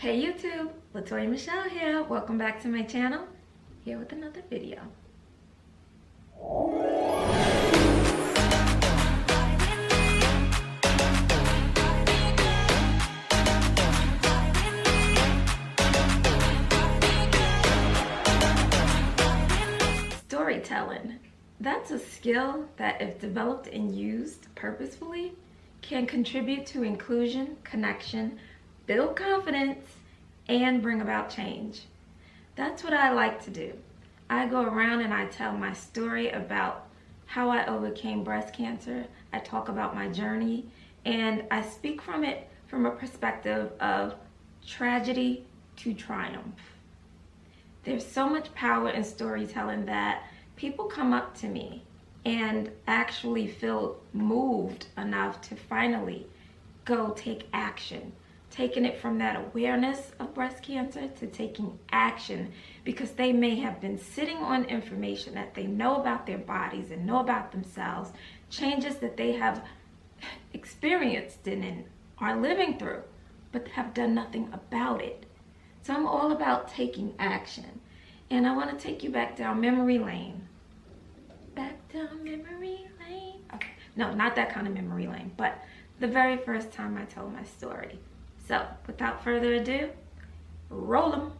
Hey YouTube, Latoya Michelle here. Welcome back to my channel. Here with another video. Storytelling. That's a skill that, if developed and used purposefully, can contribute to inclusion, connection, build confidence, and bring about change. That's what I like to do. I go around and I tell my story about how I overcame breast cancer. I talk about my journey, and I speak from it from a perspective of tragedy to triumph. There's so much power in storytelling that people come up to me and actually feel moved enough to finally go take action. Taking it from that awareness of breast cancer to taking action, because they may have been sitting on information that they know about their bodies and know about themselves, changes that they have experienced and are living through, but have done nothing about it. So I'm all about taking action. And I want to take you back down memory lane. Back down memory lane. Okay, no, not that kind of memory lane, but the very first time I told my story. So, without further ado, roll them.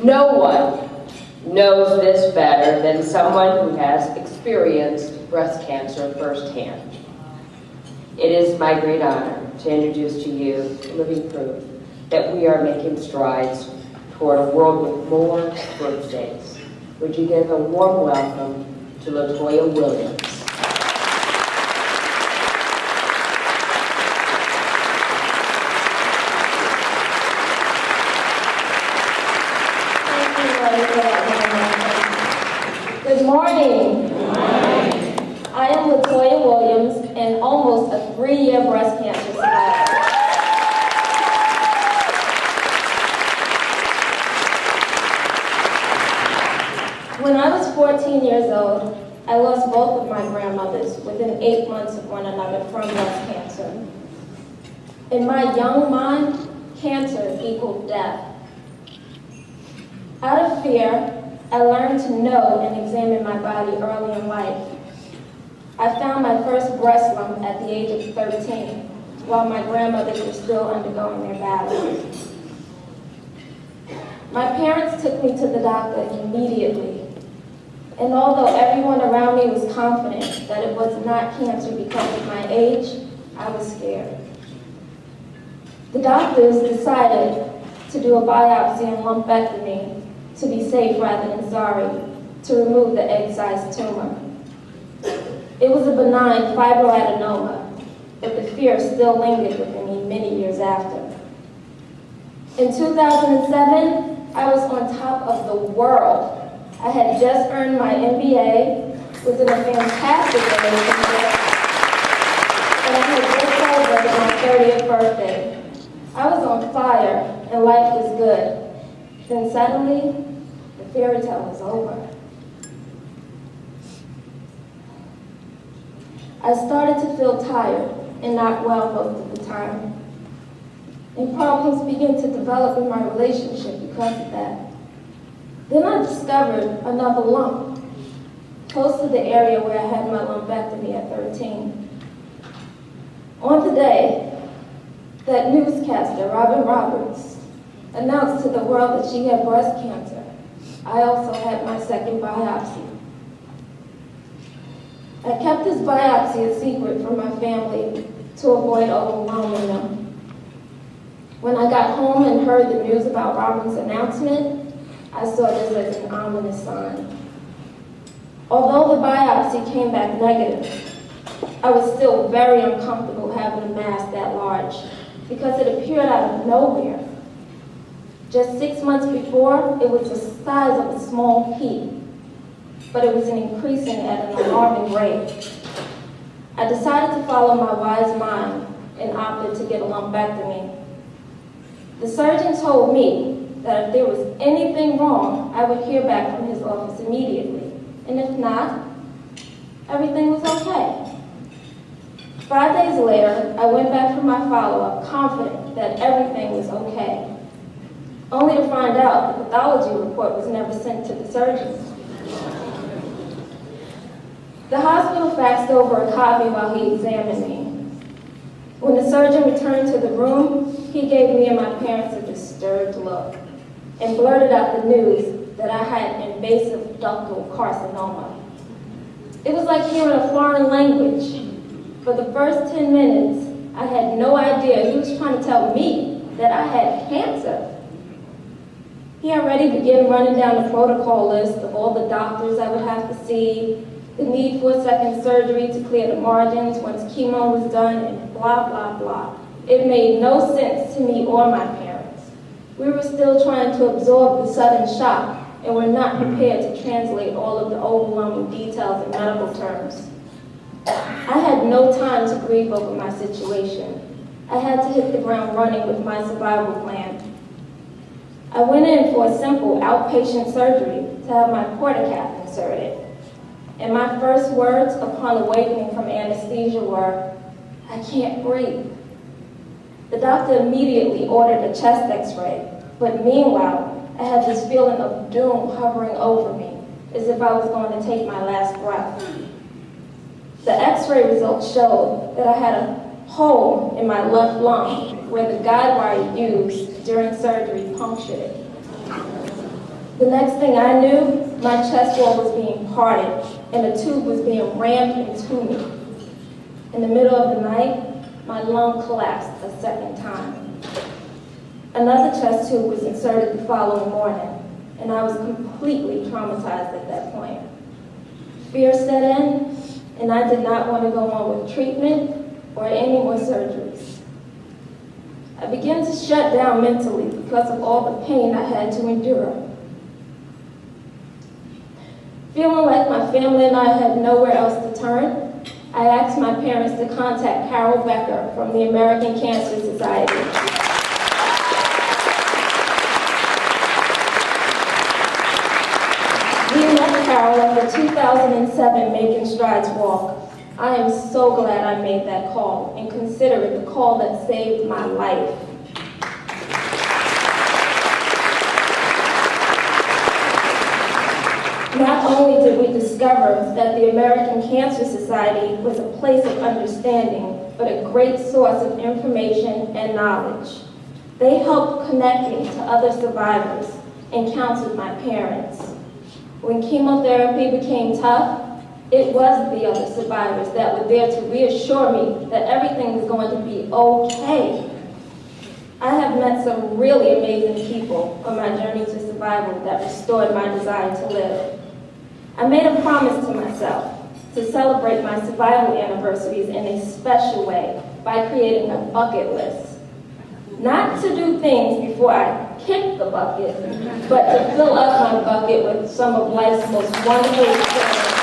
No one knows this better than someone who has experienced breast cancer firsthand. It is my great honor to introduce to you living proof that we are making strides toward a world with more birthdays. Would you give a warm welcome to Latoya Williams? Good morning. I am Latoya Williams, and almost a 3-year breast cancer survivor. When I was 14 years old, I lost both of my grandmothers within 8 months of one another from breast cancer. In my young mind, cancer equaled death. Out of fear, I learned to know and examine my body early in life. I found my first breast lump at the age of 13, while my grandmothers were still undergoing their battle. My parents took me to the doctor immediately. And although everyone around me was confident that it was not cancer because of my age, I was scared. The doctors decided to do a biopsy and lumpectomy to be safe rather than sorry, to remove the egg-sized tumor. It was a benign fibroadenoma, but the fear still lingered within me many years after. In 2007, I was on top of the world. I had just earned my MBA, was in a fantastic relationship, and I had just celebrated my 30th birthday. I was on fire, and life was good. Then suddenly, the fairy tale was over. I started to feel tired and not well most of the time. And problems began to develop in my relationship because of that. Then I discovered another lump, close to the area where I had my lumpectomy at 13. On the day that newscaster Robin Roberts announced to the world that she had breast cancer, I also had my second biopsy. I kept this biopsy a secret from my family to avoid overwhelming them. When I got home and heard the news about Robin's announcement, I saw this as an ominous sign. Although the biopsy came back negative, I was still very uncomfortable having a mass that large because it appeared out of nowhere. Just 6 months before, it was the size of a small pea, but it was increasing at an alarming rate. I decided to follow my wise mind and opted to get a lumpectomy. The surgeon told me that if there was anything wrong, I would hear back from his office immediately. And if not, Everything was okay. 5 days later, I went back for my follow-up, confident that everything was okay, only to find out the pathology report was never sent to the surgeon. The hospital faxed over a copy while he examined me. When the surgeon returned to the room, he gave me and my parents a disturbed look and blurted out the news that I had invasive ductal carcinoma. It was like hearing a foreign language. For the first 10 minutes, I had no idea he was trying to tell me that I had cancer. He already began running down the protocol list of all the doctors I would have to see, the need for a second surgery to clear the margins once chemo was done, and blah, blah, blah. It made no sense to me or my parents. We were still trying to absorb the sudden shock and were not prepared to translate all of the overwhelming details in medical terms. I had no time to grieve over my situation. I had to hit the ground running with my survival plan. I went in for a simple outpatient surgery to have my portacath inserted. And my first words upon awakening from anesthesia were, "I can't breathe." The doctor immediately ordered a chest x-ray, but meanwhile, I had this feeling of doom hovering over me, as if I was going to take my last breath. The x-ray results showed that I had a hole in my left lung where the guide wire used during surgery punctured it. The next thing I knew, my chest wall was being parted and a tube was being rammed into me. In the middle of the night, my lung collapsed a second time. Another chest tube was inserted the following morning, and I was completely traumatized at that point. Fear set in, and I did not want to go on with treatment or any more surgeries. I began to shut down mentally because of all the pain I had to endure. Feeling like my family and I had nowhere else to turn, I asked my parents to contact Carol Becker from the American Cancer Society. We met Carol at the 2007 Making Strides Walk. I am so glad I made that call and consider it the call that saved my life. Not only did we discover that the American Cancer Society was a place of understanding, but a great source of information and knowledge. They helped connect me to other survivors and counseled my parents. When chemotherapy became tough, it was the other survivors that were there to reassure me that everything was going to be okay. I have met some really amazing people on my journey to survival that restored my desire to live. I made a promise to myself to celebrate my survival anniversaries in a special way by creating a bucket list. Not to do things before I kick the bucket, but to fill up my bucket with some of life's most wonderful experiences.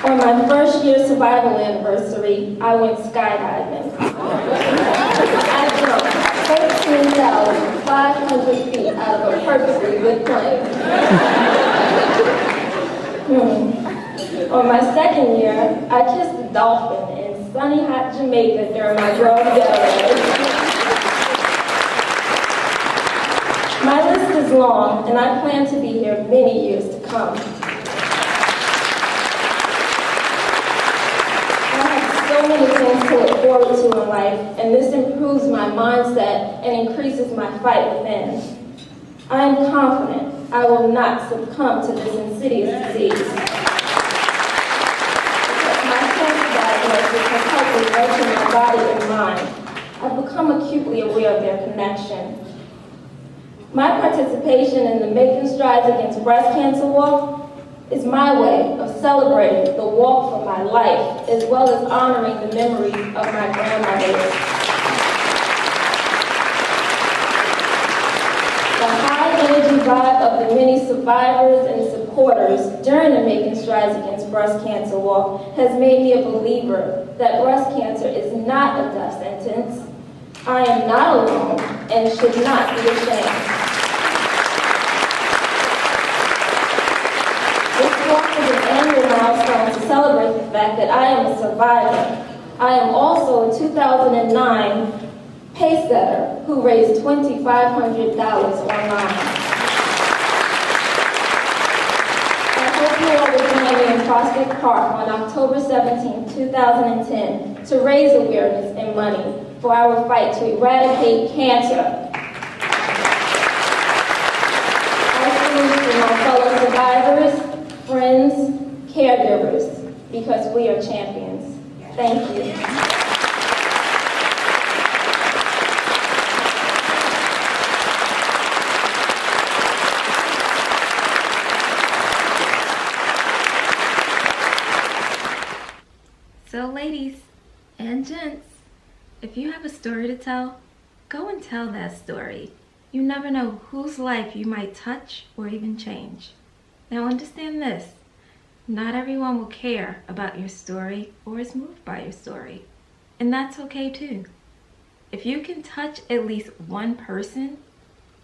On my first year survival anniversary, I went skydiving. I jumped 13,500 feet out of a perfectly good plane. On my second year, I kissed a dolphin in sunny hot Jamaica during my growing getaway. My list is long, and I plan to be here many years to come. So many things to look forward to in life, and this improves my mindset and increases my fight within. I am confident I will not succumb to this insidious disease. Because my cancer diagnosis has helped me nurture my body and mind. I've become acutely aware of their connection. My participation in the Making Strides Against Breast Cancer Walk is my way of celebrating the walk for my life, as well as honoring the memory of my grandmother. The high-energy vibe of the many survivors and supporters during the Making Strides Against Breast Cancer Walk has made me a believer that breast cancer is not a death sentence. I am not alone and should not be ashamed. survivor. I am also a 2009 pace setter who raised $2,500 online. I hope you all will join me in Prospect Park on October 17, 2010 to raise awareness and money for our fight to eradicate cancer. I salute to my fellow survivors, friends, caregivers, because we are champions. Thank you. So ladies and gents, if you have a story to tell, go and tell that story. You never know whose life you might touch or even change. Now understand this, not everyone will care about your story or is moved by your story, and that's okay too. If you can touch at least one person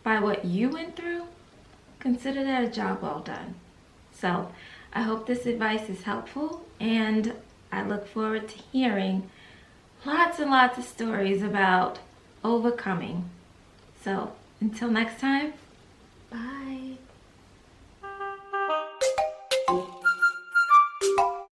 by what you went through, consider that a job well done. So I hope this advice is helpful, and I look forward to hearing lots and lots of stories about overcoming. So until next time, bye.